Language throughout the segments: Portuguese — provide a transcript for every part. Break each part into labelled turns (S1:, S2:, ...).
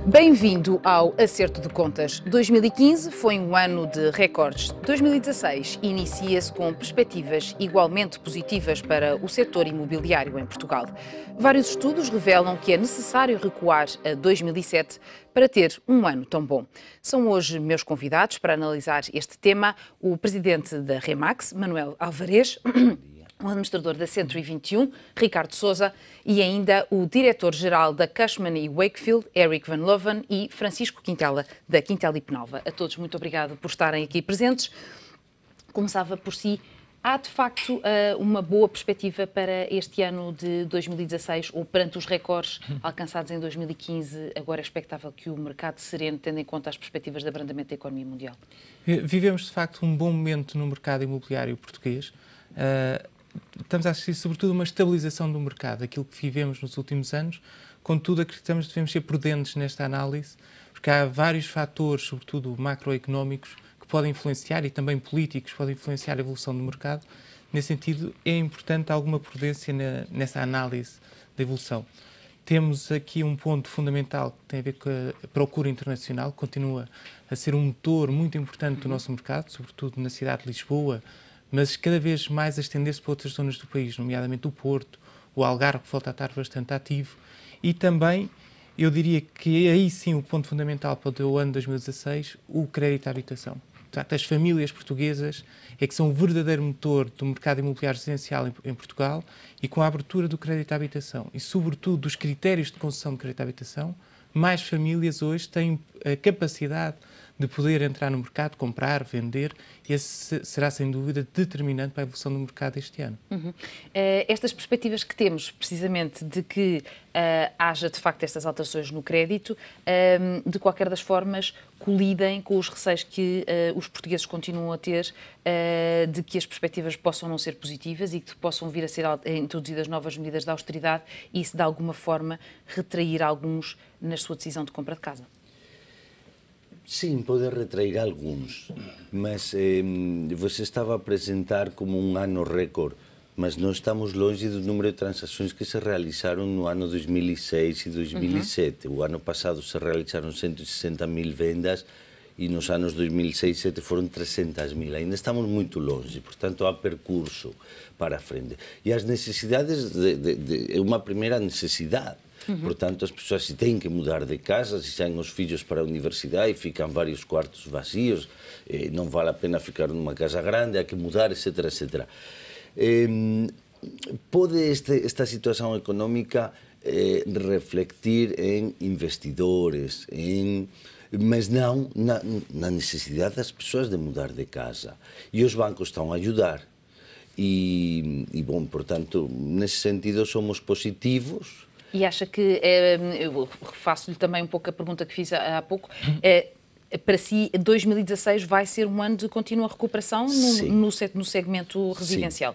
S1: Bem-vindo ao Acerto de Contas. 2015 foi um ano de recordes. 2016 inicia-se com perspectivas igualmente positivas para o setor imobiliário em Portugal. Vários estudos revelam que é necessário recuar a 2007 para ter um ano tão bom. São hoje meus convidados para analisar este tema o presidente da Remax, Manuel Alvarez, o administrador da Century 21, Ricardo Sousa, e ainda o diretor-geral da Cushman & Wakefield, Eric Van Loven, e Francisco Quintela, da Quintela e Penalva. A todos, muito obrigado por estarem aqui presentes. Começava por si. Há, de facto, uma boa perspectiva para este ano de 2016, ou perante os recordes alcançados em 2015, agora é expectável que o mercado sereno, tendo em conta as perspectivas de abrandamento da economia mundial?
S2: Vivemos, de facto, um bom momento no mercado imobiliário português. Estamos a assistir, sobretudo, uma estabilização do mercado, aquilo que vivemos nos últimos anos. Contudo, acreditamos que devemos ser prudentes nesta análise, porque há vários fatores, sobretudo macroeconómicos, que podem influenciar, e também políticos, podem influenciar a evolução do mercado. Nesse sentido, é importante alguma prudência nessa análise da evolução. Temos aqui um ponto fundamental que tem a ver com a procura internacional, que continua a ser um motor muito importante do nosso mercado, sobretudo na cidade de Lisboa, mas cada vez mais a estender-se para outras zonas do país, nomeadamente o Porto, o Algarve, que volta a estar bastante ativo, e também, eu diria que aí sim o ponto fundamental para o ano 2016, o crédito à habitação. Portanto, as famílias portuguesas é que são o verdadeiro motor do mercado imobiliário residencial em Portugal, e com a abertura do crédito à habitação e, sobretudo, dos critérios de concessão de crédito à habitação, mais famílias hoje têm a capacidade de poder entrar no mercado, comprar, vender, e esse será, sem dúvida, determinante para a evolução do mercado este ano.
S1: Estas perspectivas que temos, precisamente, de que haja, de facto, estas alterações no crédito, de qualquer das formas, colidem com os receios que os portugueses continuam a ter de que as perspectivas possam não ser positivas e que possam vir a ser introduzidas novas medidas de austeridade e isso, de alguma forma, retrair alguns na sua decisão de compra de casa.
S3: Sim, pode retrair alguns, mas você estava a apresentar como um ano recorde, mas nós estamos longe do número de transações que se realizaram no ano 2006 e 2007. O ano passado se realizaram 160.000 vendas e nos anos 2006 e 2007 foram 300.000. Ainda estamos muito longe, portanto há percurso para a frente. E as necessidades, é uma primeira necessidade. Portanto, as pessoas se têm que mudar de casa, se saem os filhos para a universidade e ficam vários quartos vazios, não vale a pena ficar numa casa grande, há que mudar, etc, etc. Pode esta situação económica refletir em investidores, mas não na necessidade das pessoas de mudar de casa. E os bancos estão a ajudar. E bom, portanto, nesse sentido somos positivos.
S1: E acha que, eu faço-lhe também um pouco a pergunta que fiz há pouco, para si 2016 vai ser um ano de contínua recuperação no segmento residencial?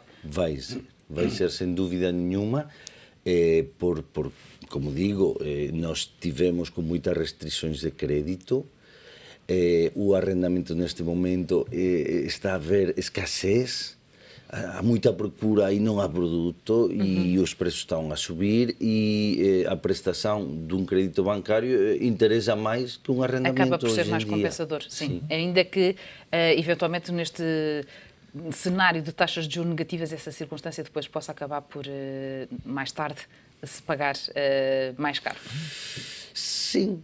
S3: Sim, vai ser sem dúvida nenhuma, como digo, nós tivemos com muitas restrições de crédito, o arrendamento neste momento está a haver escassez, há muita procura e não há produto e os preços estão a subir e a prestação de um crédito bancário interessa mais que um arrendamento.
S1: Acaba por ser mais compensador, sim. Ainda que, eventualmente, neste cenário de taxas de juros negativas, essa circunstância depois possa acabar por, mais tarde, se pagar mais caro.
S3: Sim.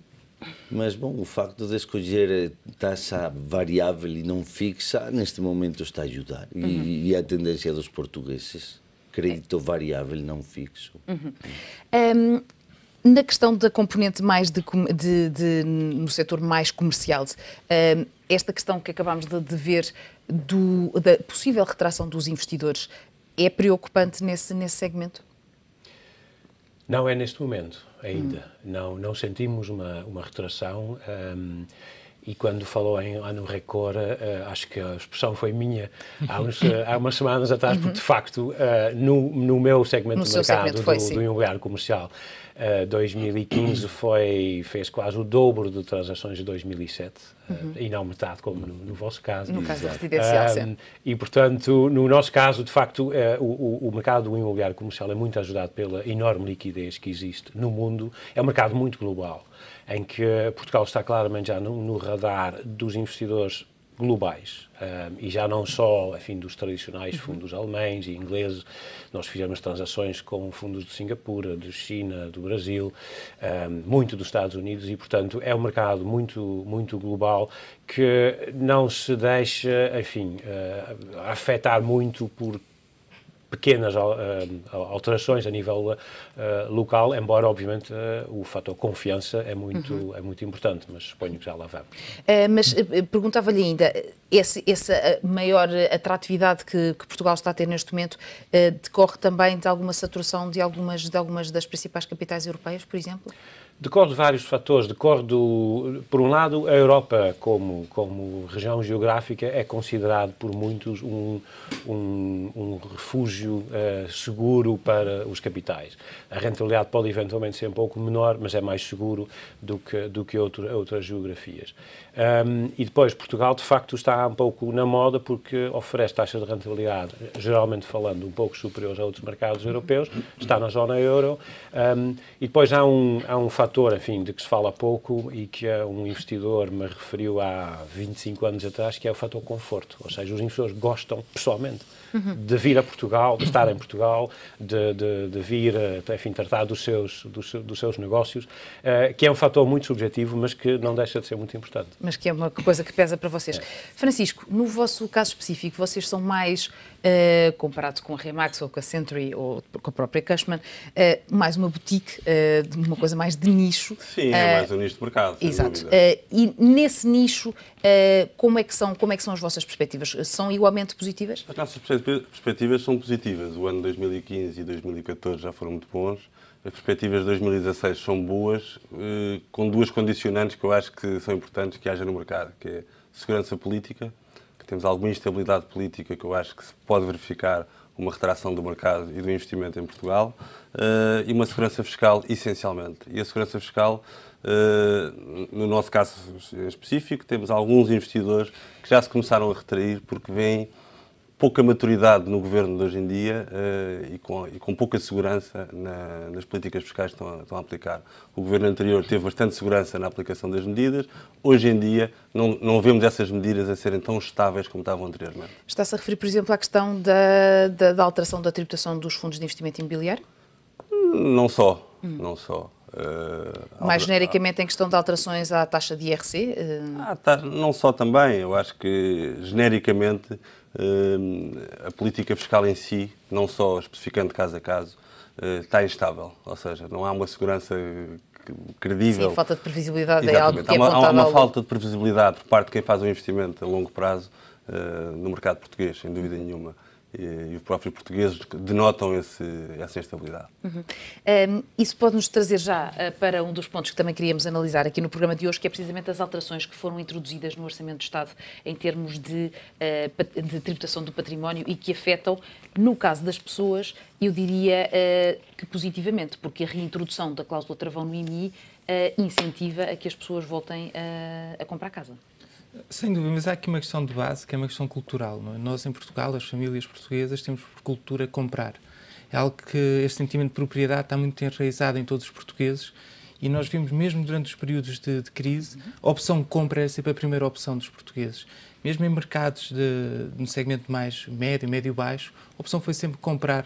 S3: Mas, bom, o facto de escolher taxa variável e não fixa, neste momento está a ajudar. E a tendência dos portugueses, crédito variável, não fixo.
S1: Na questão da componente mais no setor mais comercial, esta questão que acabámos de ver da possível retração dos investidores é preocupante nesse segmento?
S4: Não é neste momento, ainda. Não sentimos uma retração e quando falou em ano recorde, acho que a expressão foi minha há umas semanas atrás, porque de facto no meu segmento de mercado do imobiliário comercial, 2015 fez quase o dobro de transações de 2007, e não metade, como no vosso caso.
S1: No caso da residencial, sim.
S4: E, portanto, no nosso caso, de facto, o mercado do imobiliário comercial é muito ajudado pela enorme liquidez que existe no mundo. É um mercado muito global. em que Portugal está claramente já no radar dos investidores globais, e já não só, enfim, dos tradicionais fundos alemães e ingleses. Nós fizemos transações com fundos de Singapura, de China, do Brasil, muito dos Estados Unidos, e, portanto, é um mercado muito global que não se deixa, enfim, afetar muito por pequenas alterações a nível local, embora, obviamente, o fator confiança é muito importante, mas suponho que já lá vamos.
S1: Mas perguntava-lhe ainda, essa maior atratividade que Portugal está a ter neste momento decorre também de alguma saturação de algumas das principais capitais europeias, por exemplo?
S4: Decorre de vários fatores. Decorre por um lado, a Europa, como região geográfica, é considerado por muitos um refúgio seguro para os capitais. A rentabilidade pode eventualmente ser um pouco menor, mas é mais seguro do que outras geografias. E depois, Portugal, de facto, está um pouco na moda porque oferece taxas de rentabilidade, geralmente falando, um pouco superiores a outros mercados europeus, está na zona euro, e depois há um fator, enfim, de que se fala pouco e que um investidor me referiu há 25 anos atrás, que é o fator conforto. Ou seja, os investidores gostam, pessoalmente, de vir a Portugal, de estar em Portugal, de vir, enfim, tratar dos seus negócios, que é um fator muito subjetivo, mas que não deixa de ser muito importante.
S1: Mas que é uma coisa que pesa para vocês. Francisco, no vosso caso específico, vocês são mais, comparados com a Remax ou com a Century ou com a própria Cushman, mais uma boutique, uma coisa mais de nicho.
S5: Sim, é mais um nicho de mercado.
S1: Exato. E nesse nicho, como é que são as vossas perspectivas? São igualmente positivas?
S5: As nossas perspectivas são positivas. O ano 2015 e 2014 já foram muito bons. As perspectivas de 2016 são boas, com duas condicionantes que eu acho que são importantes que haja no mercado, que é segurança política, que temos alguma instabilidade política que eu acho que se pode verificar uma retração do mercado e do investimento em Portugal, e uma segurança fiscal, essencialmente. E a segurança fiscal, no nosso caso específico, temos alguns investidores que já se começaram a retrair porque veem pouca maturidade no governo de hoje em dia e com pouca segurança nas políticas fiscais que estão a aplicar. O governo anterior teve bastante segurança na aplicação das medidas. Hoje em dia não vemos essas medidas a serem tão estáveis como estavam anteriormente.
S1: Está-se a referir, por exemplo, à questão da alteração da tributação dos fundos de investimento imobiliário?
S5: Não só, não só.
S1: Mais genericamente em questão de alterações à taxa de IRC?
S5: Não só também. Eu acho que genericamente a política fiscal em si, não só especificando caso a caso, está instável. Ou seja, não há uma segurança credível.
S1: Sim, a falta de previsibilidade.
S5: Exatamente.
S1: É algo que é apontado
S5: há uma falta de previsibilidade por parte de quem faz um investimento a longo prazo no mercado português, sem dúvida nenhuma. E os próprios portugueses denotam essa instabilidade.
S1: Isso pode-nos trazer já para um dos pontos que também queríamos analisar aqui no programa de hoje, que é precisamente as alterações que foram introduzidas no Orçamento do Estado em termos de tributação do património e que afetam, no caso das pessoas, eu diria que positivamente, porque a reintrodução da cláusula travão no IMI incentiva a que as pessoas voltem a comprar casa.
S2: Sem dúvida, mas há aqui uma questão de base, que é uma questão cultural. Não é? Nós, em Portugal, as famílias portuguesas, temos por cultura comprar. É algo que este sentimento de propriedade está muito enraizado em todos os portugueses e nós vimos, mesmo durante os períodos de crise, a opção de compra era sempre a primeira opção dos portugueses. Mesmo em mercados no segmento mais médio-baixo, a opção foi sempre comprar.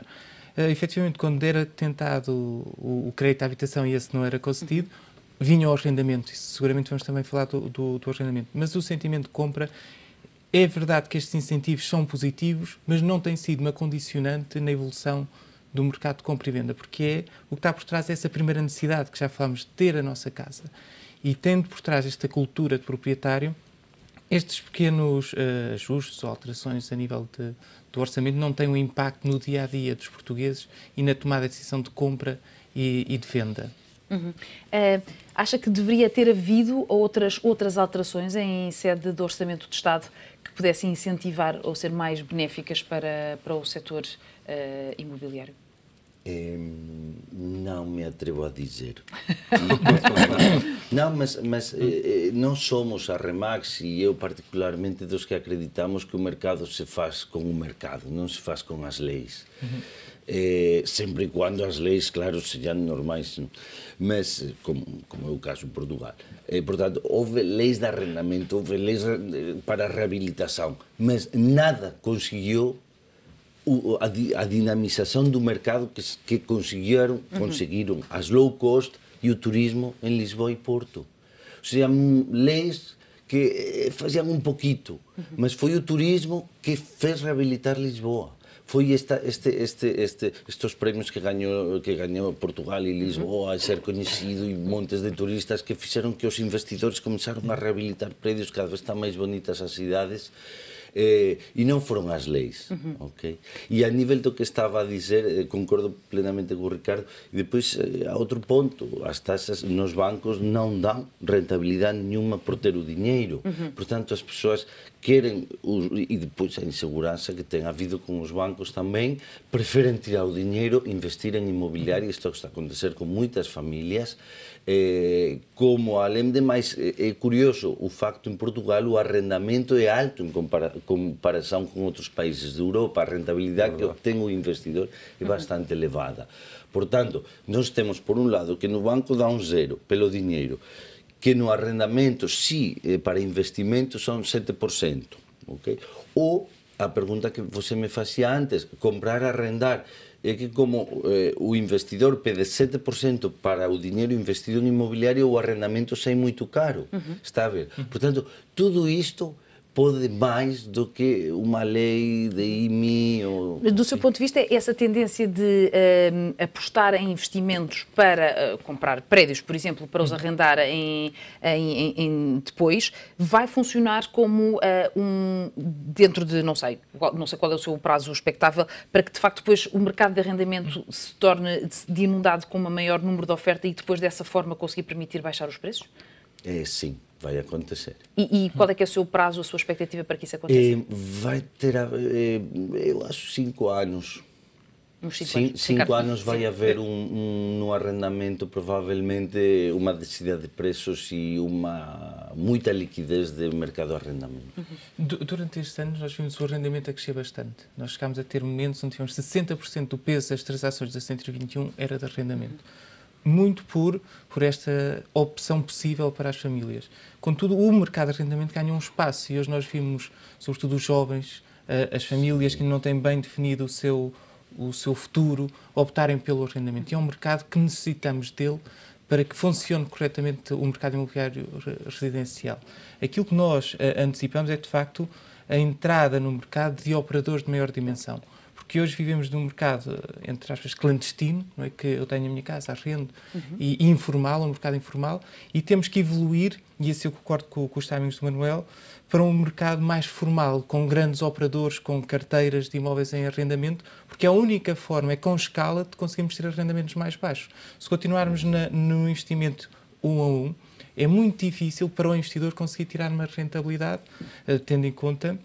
S2: Efetivamente, quando era tentado o crédito à habitação e esse não era concedido, vinha o arrendamento, seguramente vamos também falar do arrendamento, mas o sentimento de compra, é verdade que estes incentivos são positivos, mas não tem sido uma condicionante na evolução do mercado de compra e venda, porque o que está por trás é essa primeira necessidade, que já falámos, de ter a nossa casa. E tendo por trás esta cultura de proprietário, estes pequenos ajustes ou alterações a nível do orçamento não têm um impacto no dia-a-dia dos portugueses e na tomada de decisão de compra e de venda.
S1: Acha que deveria ter havido outras alterações em sede do Orçamento do Estado que pudessem incentivar ou ser mais benéficas para o setor imobiliário?
S3: Não me atrevo a dizer. Não, mas nós somos a Remax e eu particularmente dos que acreditamos que o mercado se faz com o mercado, não se faz com as leis. Sempre e quando as leis, claro, sejam normais, mas como é o caso em Portugal. Portanto, houve leis de arrendamento, houve leis para a reabilitação, mas nada conseguiu a dinamização do mercado que conseguiram as low cost e o turismo em Lisboa e Porto. Ou seja, leis que faziam um pouquinho, mas foi o turismo que fez reabilitar Lisboa. Foi estes prémios que ganhou Portugal e Lisboa, a ser conhecido, e montes de turistas que fizeram que os investidores começaram a reabilitar prédios, cada vez estão mais bonitas as cidades. E não foram as leis, ok? E a nível do que estava a dizer, concordo plenamente com o Ricardo. E depois, a outro ponto, as taxas nos bancos não dão rentabilidade nenhuma por ter o dinheiro. Portanto, as pessoas querem, e depois a insegurança que tem havido com os bancos também, preferem tirar o dinheiro, investir em imobiliário. Isto está a acontecer com muitas famílias. Como, além de mais, é curioso o facto em Portugal o arrendamento é alto em comparação com outros países da Europa. A rentabilidade que obtém o investidor é bastante elevada. Portanto, nós temos, por um lado, que no banco dá um zero pelo dinheiro, que no arrendamento, sim, para investimento são 7%. Okay? Ou, a pergunta que você me fazia antes, comprar, arrendar, é que como o investidor pede 7% para o dinheiro investido em imobiliário, o arrendamento sai muito caro. Está a ver? Portanto, tudo isto pode mais do que uma lei de IMI.
S1: Do seu ponto de vista, essa tendência de apostar em investimentos para comprar prédios, por exemplo, para os arrendar depois, vai funcionar como dentro de, não sei qual é o seu prazo expectável, para que de facto depois o mercado de arrendamento se torne de inundado com um maior número de oferta e depois dessa forma conseguir permitir baixar os preços?
S3: Sim. Vai acontecer.
S1: E qual é que é o seu prazo, a sua expectativa para que isso aconteça?
S3: Vai ter, eu acho, 5 anos.
S1: Uns
S3: 5 anos vai haver no arrendamento, provavelmente, uma descida de preços e muita liquidez do mercado de arrendamento.
S2: Durante estes anos, nós vimos o arrendamento a crescer bastante. Nós chegámos a ter momentos onde tivemos 60% do peso das transações da 121 era de arrendamento. Muito por esta opção possível para as famílias. Contudo, o mercado de arrendamento ganha um espaço e hoje nós vimos, sobretudo os jovens, as famílias que não têm bem definido o seu futuro, optarem pelo arrendamento. E é um mercado que necessitamos dele para que funcione corretamente o mercado imobiliário residencial. Aquilo que nós antecipamos é, de facto, a entrada no mercado de operadores de maior dimensão. Porque hoje vivemos num mercado, entre aspas, clandestino, não é? Que eu tenho a minha casa, arrendo, e informal, um mercado informal, e temos que evoluir, e assim eu concordo com os timings do Manuel, para um mercado mais formal, com grandes operadores, com carteiras de imóveis em arrendamento, porque a única forma é, com escala, de conseguirmos ter arrendamentos mais baixos. Se continuarmos no investimento 1 a 1, é muito difícil para o investidor conseguir tirar uma rentabilidade, tendo em conta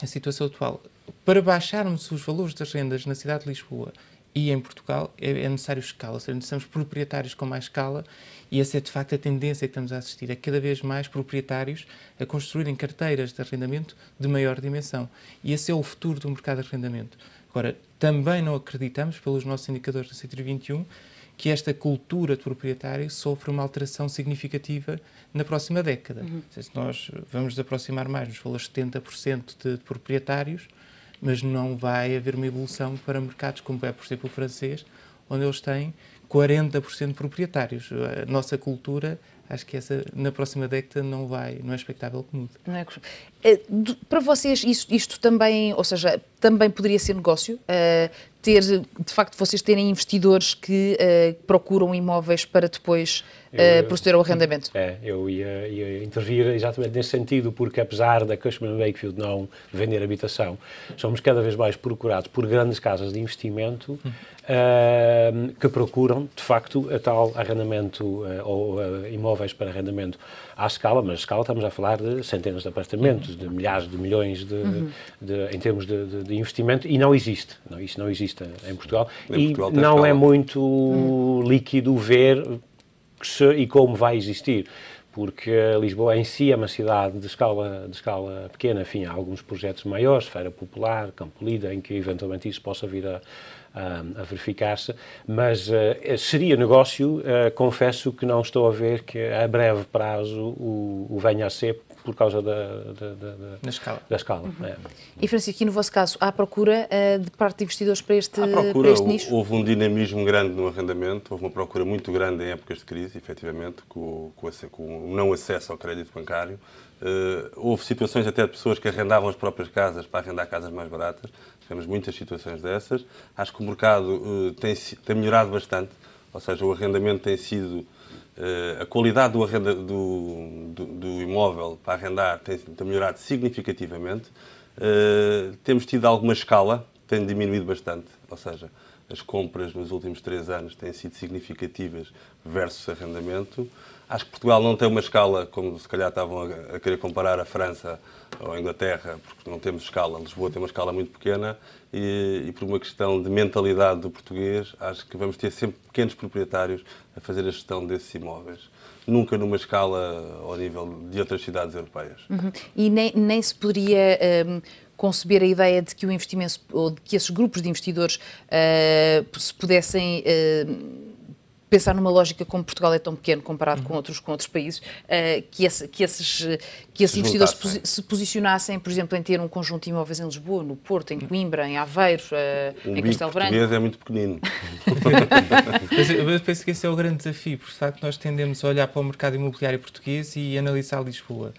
S2: a situação atual. Para baixarmos os valores das rendas na cidade de Lisboa e em Portugal é necessário escala, ou seja, necessitamos proprietários com mais escala e essa é de facto a tendência que estamos a assistir, é cada vez mais proprietários a construírem carteiras de arrendamento de maior dimensão e esse é o futuro do mercado de arrendamento. Agora, também não acreditamos, pelos nossos indicadores da 121, que esta cultura de proprietário sofre uma alteração significativa na próxima década. Se nós vamos aproximar mais nos valores 70% de proprietários, mas não vai haver uma evolução para mercados como é, por exemplo, o francês, onde eles têm 40% de proprietários. A nossa cultura, acho que essa na próxima década não é expectável que mude.
S1: Não é? Para vocês isto também, ou seja, também poderia ser negócio? Ter, de facto, vocês terem investidores que procuram imóveis para depois proceder ao arrendamento?
S4: Eu ia intervir exatamente nesse sentido, porque apesar da Cushman & Wakefield não vender habitação, somos cada vez mais procurados por grandes casas de investimento que procuram, de facto, a tal arrendamento ou imóveis para arrendamento à escala, mas à escala estamos a falar de centenas de apartamentos, de milhares de milhões em termos de investimento, e não existe. Isso não existe. existe em Portugal.
S5: Em
S4: E
S5: Portugal tem
S4: não
S5: escala.
S4: é muito líquido ver se e como vai existir. Porque Lisboa em si é uma cidade de escala pequena. Enfim, há alguns projetos maiores, Feira Popular, Campolida, em que eventualmente isso possa vir a verificar-se, mas seria negócio, confesso que não estou a ver que a breve prazo o venha a ser por causa
S2: Na escala.
S4: da escala.
S1: E, Francisco, aqui no vosso caso, há procura de parte de investidores para este,
S5: À procura,
S1: para este nicho?
S5: houve um dinamismo grande no arrendamento, houve uma procura muito grande em épocas de crise, efetivamente, com o não acesso ao crédito bancário. Houve situações até de pessoas que arrendavam as próprias casas para arrendar casas mais baratas. Tivemos muitas situações dessas. Acho que o mercado tem melhorado bastante, ou seja, o arrendamento tem sido... a qualidade do imóvel para arrendar tem melhorado significativamente. Temos tido alguma escala, tem diminuído bastante, ou seja, as compras nos últimos 3 anos têm sido significativas versus arrendamento. Acho que Portugal não tem uma escala, como se calhar estavam a querer comparar a França ou a Inglaterra, porque não temos escala. Lisboa tem uma escala muito pequena e por uma questão de mentalidade do português, acho que vamos ter sempre pequenos proprietários a fazer a gestão desses imóveis. Nunca numa escala ao nível de outras cidades europeias.
S1: E nem se poderia conceber a ideia de que o investimento, ou de que esses grupos de investidores se pudessem pensar numa lógica como Portugal é tão pequeno comparado com outros países, que esses investidores se posicionassem, por exemplo, em ter um conjunto de imóveis em Lisboa, no Porto, em Coimbra, em Aveiro, em Castelo Branco.
S5: O português é muito pequenino.
S2: Mas eu penso que esse é o grande desafio, porque de facto nós tendemos a olhar para o mercado imobiliário português e analisar Lisboa.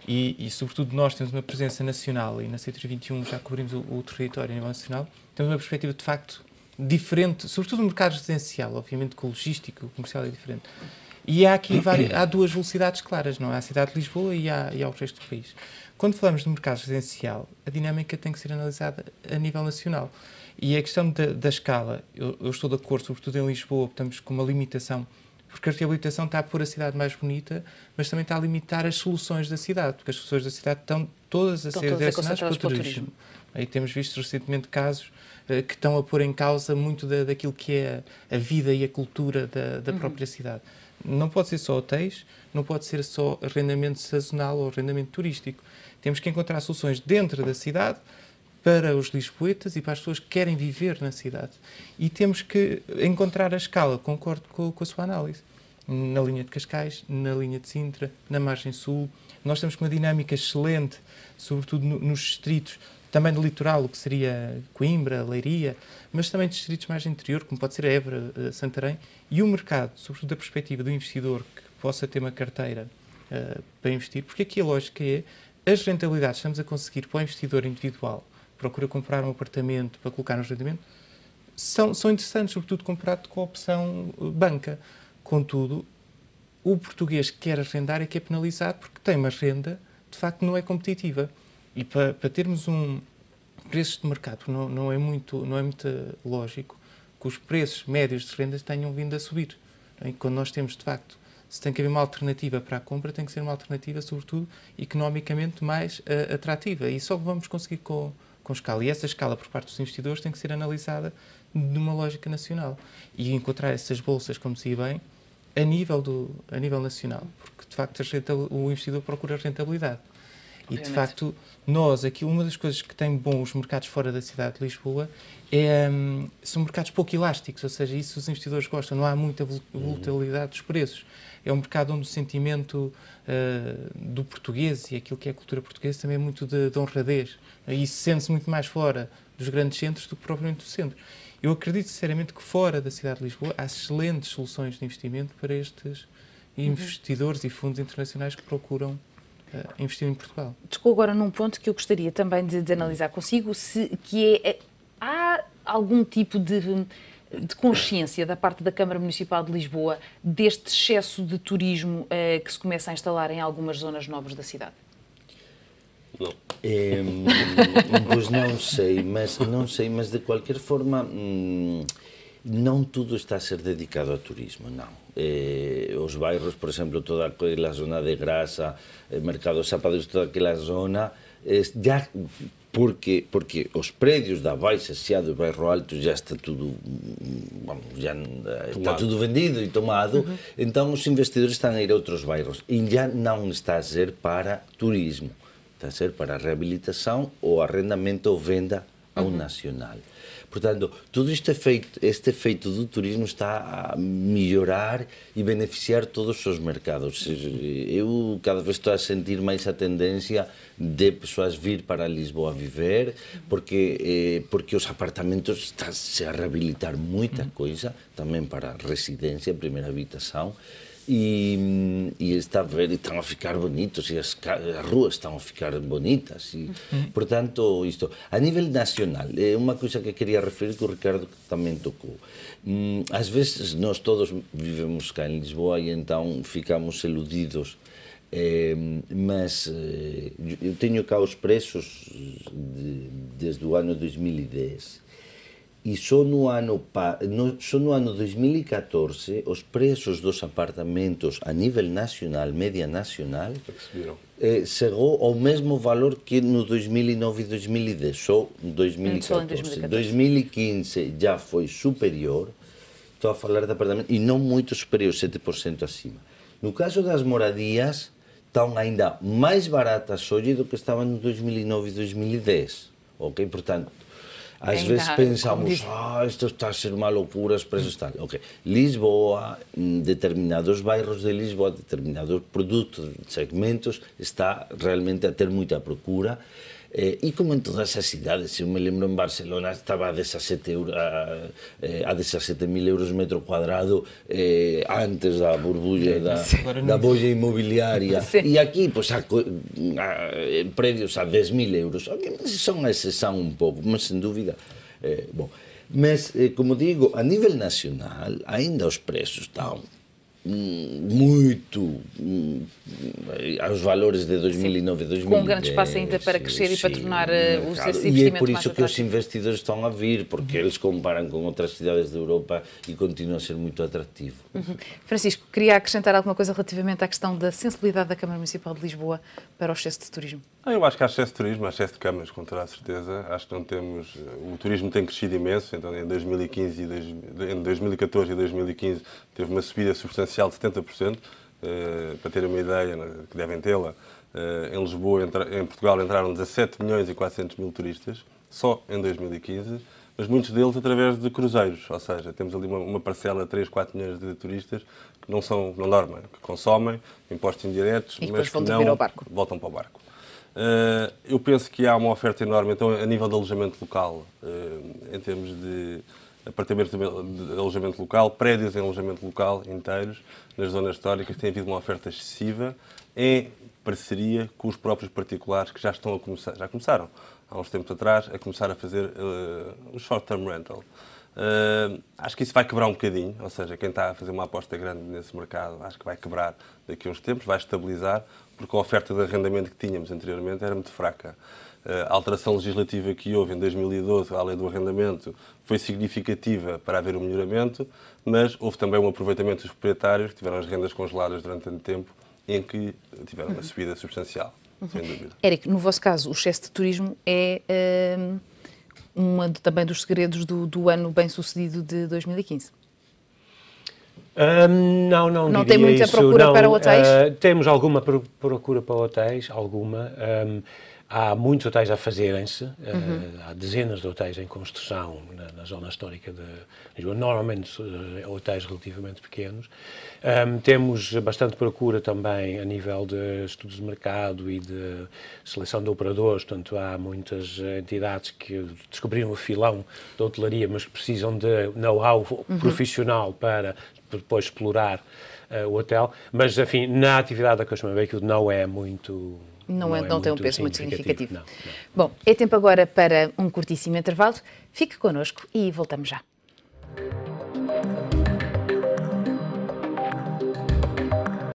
S2: E sobretudo nós temos uma presença nacional e na C321 já cobrimos o território a nível nacional, temos uma perspectiva de facto diferente, sobretudo no mercado residencial, obviamente que o logístico, o comercial é diferente. E há aqui há duas velocidades claras, não é? Há a cidade de Lisboa e há o resto do país. Quando falamos de mercado residencial, a dinâmica tem que ser analisada a nível nacional. E a questão da escala, eu estou de acordo, sobretudo em Lisboa, estamos com uma limitação, porque a reabilitação está a pôr a cidade mais bonita, mas também está a limitar as soluções da cidade, porque as soluções da cidade estão todas a ser direcionadas para o turismo. Aí temos visto recentemente casos que estão a pôr em causa muito daquilo que é a vida e a cultura da própria cidade. Não pode ser só hotéis, não pode ser só arrendamento sazonal ou arrendamento turístico. Temos que encontrar soluções dentro da cidade para os lisboetas e para as pessoas que querem viver na cidade. E temos que encontrar a escala, concordo com a sua análise. Na linha de Cascais, na linha de Sintra, na margem sul. Nós estamos com uma dinâmica excelente, sobretudo nos distritos, também do litoral, o que seria Coimbra, Leiria, mas também distritos mais interior, como pode ser Évora, Santarém, e o mercado, sobretudo da perspectiva do investidor que possa ter uma carteira para investir, porque aqui a lógica é as rentabilidades que estamos a conseguir para o investidor individual, procura comprar um apartamento para colocar no arrendamento, são interessantes, sobretudo comparado com a opção banca. Contudo, o português que quer arrendar é que é penalizado porque tem uma renda, de facto, não é competitiva. E para termos preços de mercado, não é muito lógico que os preços médios de rendas tenham vindo a subir. E quando nós temos, de facto, se tem que haver uma alternativa para a compra, tem que ser uma alternativa, sobretudo, economicamente mais atrativa. E só vamos conseguir com escala. E essa escala, por parte dos investidores, tem que ser analisada numa lógica nacional. E encontrar essas bolsas, como dizia bem, a nível nacional. Porque, de facto, o investidor procura rentabilidade. E, de facto, uma das coisas que tem bom os mercados fora da cidade de Lisboa são mercados pouco elásticos, ou seja, isso os investidores gostam, não há muita volatilidade dos preços. É um mercado onde o sentimento do português e aquilo que é a cultura portuguesa também é muito de honradez. E isso sente-se muito mais fora dos grandes centros do que propriamente do centro. Eu acredito sinceramente que fora da cidade de Lisboa há excelentes soluções de investimento para estes investidores e fundos internacionais que procuram investir em Portugal.
S1: Tocou agora num ponto que eu gostaria também de analisar consigo, há algum tipo de consciência da parte da Câmara Municipal de Lisboa deste excesso de turismo que se começa a instalar em algumas zonas nobres da cidade?
S5: Não.
S3: Pois não sei, mas de qualquer forma não tudo está a ser dedicado ao turismo, não. Os bairros, por exemplo, toda aquela zona de Grasa, Mercado Sapados, toda aquela zona, já porque os prédios da Baixa, Chiado e Bairro Alto já está tudo, está tudo vendido e tomado, então os investidores estão a ir a outros bairros e já não está a ser para turismo, está a ser para reabilitação ou arrendamento ou venda ao nacional. Portanto, todo este efeito do turismo está a melhorar e beneficiar todos os mercados. Eu cada vez estou a sentir mais a tendência de pessoas vir para Lisboa viver, porque os apartamentos estão-se a reabilitar muita coisa, também para residência, primeira habitação, e estão a ficar bonitos, e as ruas estão a ficar bonitas. E, portanto, isto, a nível nacional, é uma coisa que queria referir que o Ricardo também tocou. Às vezes, nós todos vivemos cá em Lisboa e então ficamos iludidos. Mas eu tenho cá os preços desde o ano 2010. E só no ano 2014, os preços dos apartamentos a nível nacional, média nacional, chegou ao mesmo valor que no 2009 e 2010, só em 2014. 2015 já foi superior, estou a falar de apartamentos, e não muito superior, 7% acima. No caso das moradias, estão ainda mais baratas hoje do que estavam no 2009 e 2010, ok? Portanto, às vezes pensamos, isto está a ser uma loucura, os preços estão... Ok, Lisboa, determinados bairros de Lisboa, determinados produtos, segmentos, está realmente a ter muita procura. E como em todas as cidades, eu me lembro em Barcelona estava a 17.000 euros metro quadrado antes da borbulha da bolha imobiliária. E aqui, pois, há prédios a 10.000 euros. São uma exceção um pouco, mas sem dúvida. Bom, mas, como digo, a nível nacional, ainda os preços estão muito aos valores de 2009 e 2010.
S1: Com um grande espaço ainda para crescer e para tornar os investimento.
S3: E é por isso que os investidores estão a vir, porque eles comparam com outras cidades da Europa e continua a ser muito atrativo.
S1: Francisco, queria acrescentar alguma coisa relativamente à questão da sensibilidade da Câmara Municipal de Lisboa para o excesso de turismo?
S5: Eu acho que há excesso de turismo, há excesso de câmaras, com toda a certeza. Acho que não temos... O turismo tem crescido imenso, então em 2014 e 2015 teve uma subida substancial de 70%. Para terem uma ideia, que devem tê-la, em Lisboa, em Portugal, entraram 17 milhões e 400 mil turistas, só em 2015, mas muitos deles através de cruzeiros, ou seja, temos ali uma parcela de 3, 4 milhões de turistas que não dormem, que consomem impostos indiretos, mas que não voltam para o barco. Eu penso que há uma oferta enorme, então, a nível de alojamento local, em termos de apartamentos de alojamento local, prédios em alojamento local inteiros, nas zonas históricas, tem havido uma oferta excessiva em parceria com os próprios particulares que já começaram há uns tempos atrás a começar a fazer o short-term rental. Acho que isso vai quebrar um bocadinho, ou seja, quem está a fazer uma aposta grande nesse mercado, acho que vai quebrar daqui a uns tempos, vai estabilizar, porque a oferta de arrendamento que tínhamos anteriormente era muito fraca. A alteração legislativa que houve em 2012 à lei do arrendamento foi significativa para haver um melhoramento, mas houve também um aproveitamento dos proprietários que tiveram as rendas congeladas durante tanto tempo, em que tiveram uma subida substancial, sem dúvida.
S1: Érico, no vosso caso, o excesso de turismo é também dos segredos do ano bem-sucedido de 2015?
S4: Não
S1: tem muita procura para hotéis?
S4: Temos alguma procura para hotéis, alguma. Há muitos hotéis a fazerem-se, há dezenas de hotéis em construção na zona histórica de Lisboa, normalmente hotéis relativamente pequenos. Temos bastante procura também a nível de estudos de mercado e de seleção de operadores, portanto há muitas entidades que descobriram o filão da hotelaria, mas que precisam de know-how profissional para depois explorar o hotel. Mas, enfim, na atividade da Customer Bay aquilo não é muito...
S1: Não tem um peso muito significativo.
S4: Não.
S1: Bom, é tempo agora para um curtíssimo intervalo. Fique connosco e voltamos já.